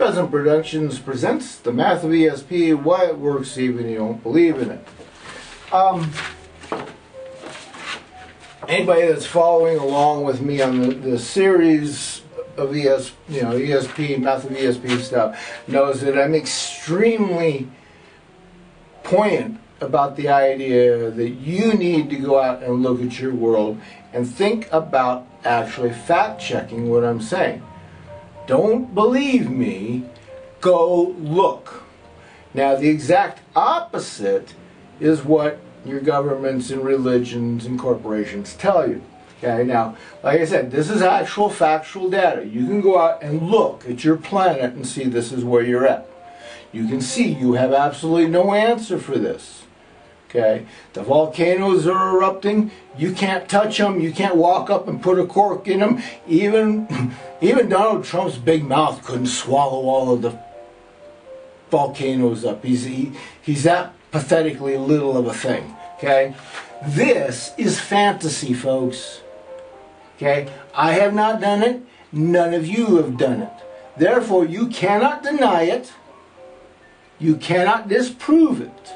Present Productions presents the math of ESP, why it works even if you don't believe in it. Anybody that's following along with me on the series of ESP, math of ESP stuff, knows that I'm extremely poignant about the idea that you need to go out and look at your world and think about actually fact-checking what I'm saying. Don't believe me, go look. Now the exact opposite is what your governments and religions and corporations tell you. Okay, now, like I said, this is actual factual data. You can go out and look at your planet and see this is where you're at. You can see you have absolutely no answer for this. Okay, the volcanoes are erupting. You can't touch them. You can't walk up and put a cork in them. Even Donald Trump's big mouth couldn't swallow all of the volcanoes up. He's that pathetically little of a thing. Okay, this is fantasy, folks. Okay, I have not done it. None of you have done it. Therefore, you cannot deny it. You cannot disprove it.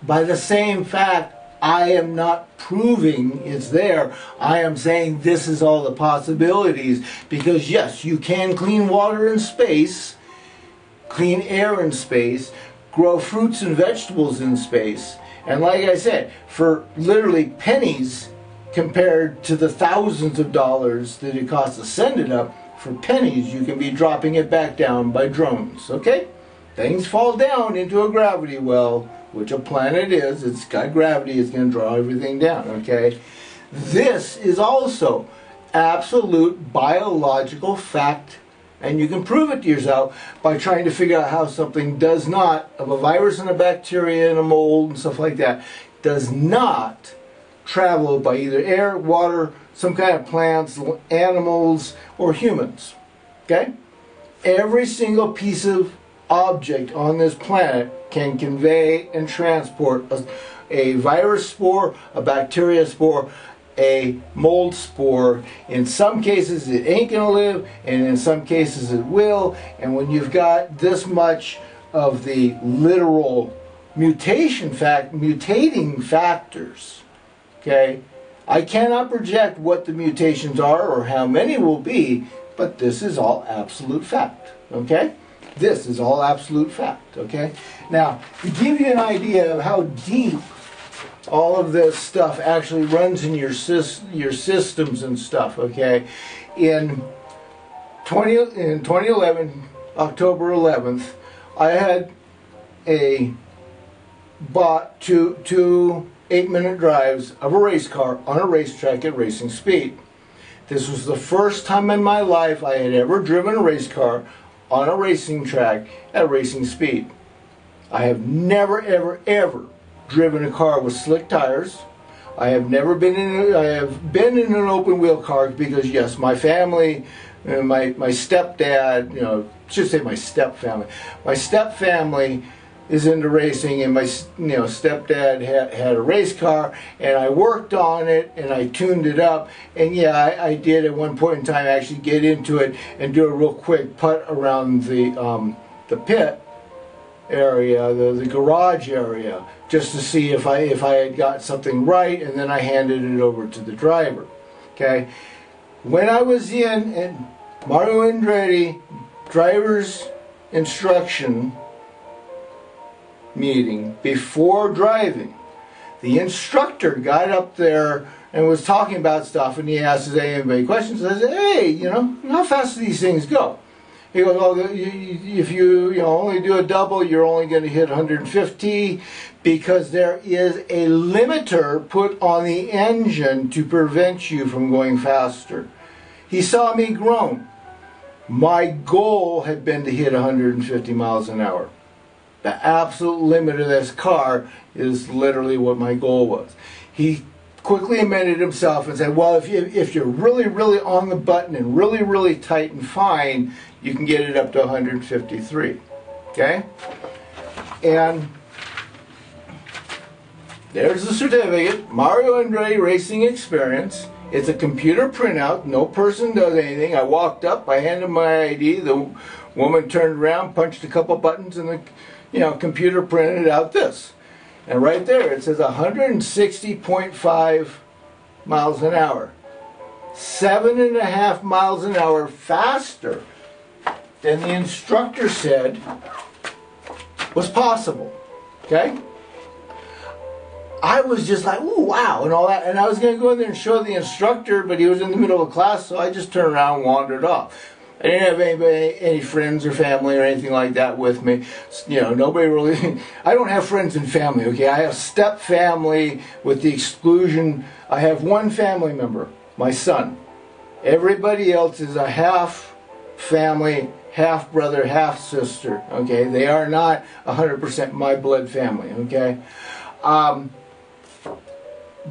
By the same fact, I am not proving it's there. I am saying this is all the possibilities, because yes, you can clean water in space, clean air in space, grow fruits and vegetables in space, and like I said, for literally pennies compared to the thousands of dollars that it costs to send it up, for pennies you can be dropping it back down by drones, okay? Things fall down into a gravity well, which a planet is. It's got gravity, it's going to draw everything down, okay? This is also absolute biological fact, and you can prove it to yourself by trying to figure out how something does not, of a virus and a bacteria and a mold and stuff like that, does not travel by either air, water, some kind of plants, animals, or humans, okay? Every single piece of object on this planet can convey and transport a virus spore, a bacteria spore, a mold spore. In some cases it ain't going to live, and in some cases it will. And when you've got this much of the literal mutating factors, okay, I cannot project what the mutations are or how many will be, but this is all absolute fact, okay? This is all absolute fact, okay? Now, to give you an idea of how deep all of this stuff actually runs in your systems and stuff, okay? In 2011, October 11th, I had bought two 8-minute drives of a race car on a racetrack at racing speed. This was the first time in my life I had ever driven a race car on a racing track at racing speed. I have never, ever, ever driven a car with slick tires. I have never been in I have been in an open wheel car because yes, my family, my stepdad, should say my step family. My step family is into racing, and my stepdad had a race car, and I worked on it and I tuned it up, and yeah, I did at one point in time actually get into it and do a real quick putt around the pit area, the garage area, just to see if I had got something right, and then I handed it over to the driver. Okay, when I was in Mario Andretti driver's instruction meeting before driving, the instructor got up there and was talking about stuff, and he asked anybody questions. I said, hey, how fast do these things go? He goes, well, if you only do a double, you're only going to hit 150 because there is a limiter put on the engine to prevent you from going faster. He saw me groan. My goal had been to hit 150 miles an hour. The absolute limit of this car is literally what my goal was. He quickly amended himself and said, well, if you're really, really on the button and really, really tight and fine, you can get it up to 153. Okay? And there's the certificate, Mario Andretti Racing Experience. It's a computer printout. No person does anything. I walked up, I handed my ID. The woman turned around, punched a couple buttons, and the computer printed out this. And right there it says 160.5 miles an hour. 7.5 miles an hour faster than the instructor said was possible. Okay? I was just like, ooh, wow, and all that. And I was going to go in there and show the instructor, but he was in the middle of class, so I just turned around and wandered off. I didn't have any friends or family or anything like that with me. Nobody really. I don't have friends and family, okay? I have step family with the exclusion. I have one family member, my son. Everybody else is a half family, half brother, half sister, okay? They are not 100% my blood family, okay?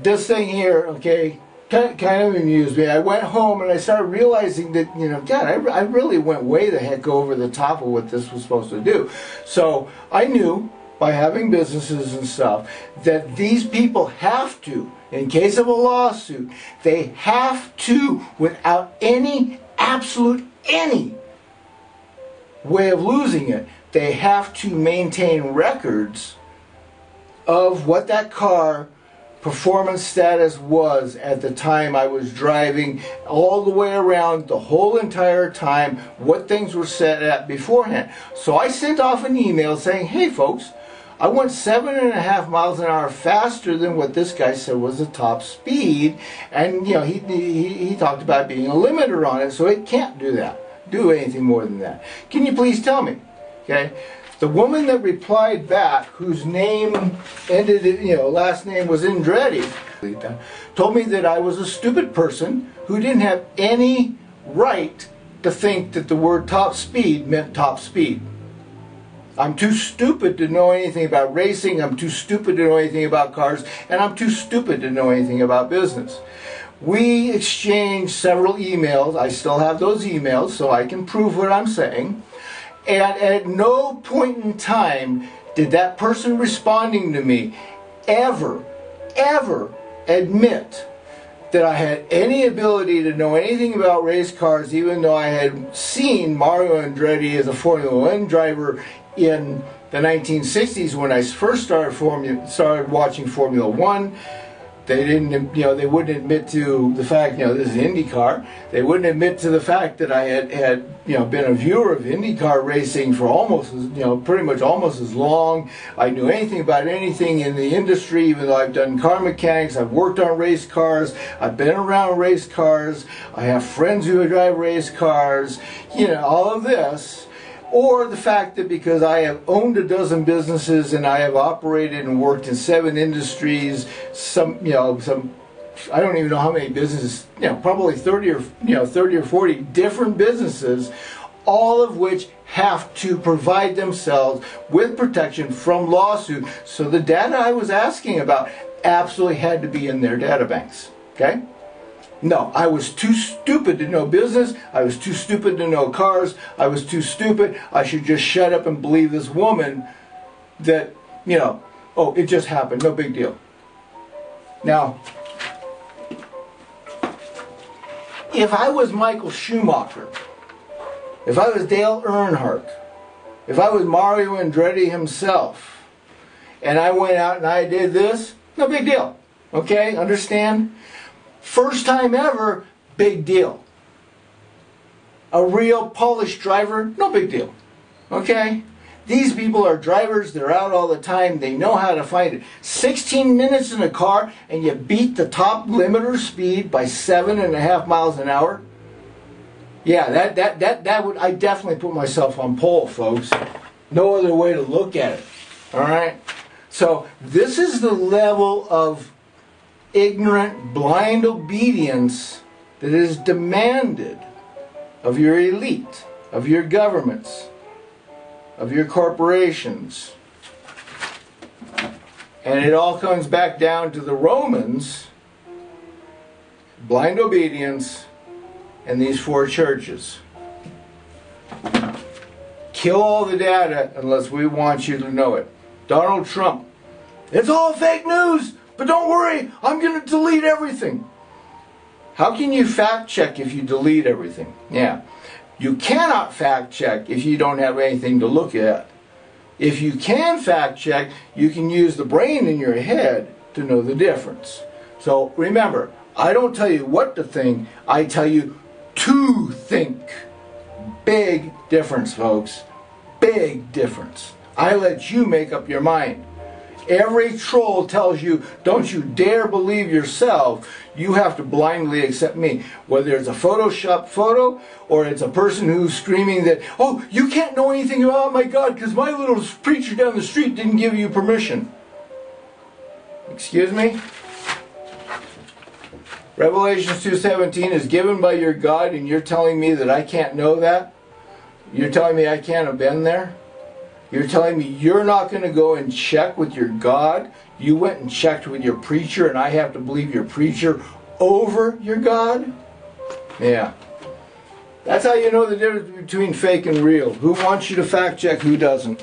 This thing here, okay, kind of amused me. I went home and I started realizing that, God, I really went way the heck over the top of what this was supposed to do. So I knew, by having businesses and stuff, that these people have to, in case of a lawsuit, they have to, without any, absolute any way of losing it, they have to maintain records of what that car performance status was at the time I was driving, all the way around the whole entire time, what things were set at beforehand. So I sent off an email saying, hey folks, I went 7.5 miles an hour faster than what this guy said was the top speed, and he talked about being a limiter on it, so it can't do anything more than that. Can you please tell me? Okay. The woman that replied back, whose name ended, last name was Andretti, told me that I was a stupid person who didn't have any right to think that the word top speed meant top speed. I'm too stupid to know anything about racing, I'm too stupid to know anything about cars, and I'm too stupid to know anything about business. We exchanged several emails. I still have those emails, so I can prove what I'm saying. And at no point in time did that person responding to me ever admit that I had any ability to know anything about race cars, even though I had seen Mario Andretti as a Formula One driver in the 1960s when I first started watching Formula One. They didn't, they wouldn't admit to the fact, this is IndyCar. They wouldn't admit to the fact that I had been a viewer of IndyCar racing for almost, pretty much almost as long. I knew anything about anything in the industry, even though I've done car mechanics. I've worked on race cars. I've been around race cars. I have friends who drive race cars. All of this. Or the fact that because I have owned a dozen businesses and I have operated and worked in 7 industries, some I don't even know how many businesses, probably 30 or 40 different businesses, all of which have to provide themselves with protection from lawsuit. So the data I was asking about absolutely had to be in their data banks. Okay? No, I was too stupid to know business. I was too stupid to know cars. I was too stupid. I should just shut up and believe this woman that, oh, it just happened. No big deal. Now, if I was Michael Schumacher, if I was Dale Earnhardt, if I was Mario Andretti himself, and I went out and I did this, no big deal. Okay? Understand? First time ever, big deal. A real polished driver, no big deal. Okay? These people are drivers, they're out all the time, they know how to find it. 16 minutes in a car and you beat the top limiter speed by 7.5 miles an hour? Yeah, that would, I definitely put myself on pole, folks. No other way to look at it. Alright? So, this is the level of ignorant, blind obedience that is demanded of your elite, of your governments, of your corporations. And it all comes back down to the Romans, blind obedience, and these 4 churches. Kill all the data unless we want you to know it. Donald Trump, it's all fake news! But don't worry, I'm going to delete everything. How can you fact check if you delete everything? Yeah. You cannot fact check if you don't have anything to look at. If you can fact check, you can use the brain in your head to know the difference. So remember, I don't tell you what to think, I tell you to think. Big difference, folks. Big difference. I let you make up your mind. Every troll tells you, don't you dare believe yourself. You have to blindly accept me. Whether it's a Photoshop photo or it's a person who's screaming that, oh, you can't know anything about my God because my little preacher down the street didn't give you permission. Excuse me? Revelation 2:17 is given by your God, and you're telling me that I can't know that? You're telling me I can't have been there? You're telling me you're not going to go and check with your God? You went and checked with your preacher, and I have to believe your preacher over your God? Yeah. That's how you know the difference between fake and real. Who wants you to fact check, who doesn't?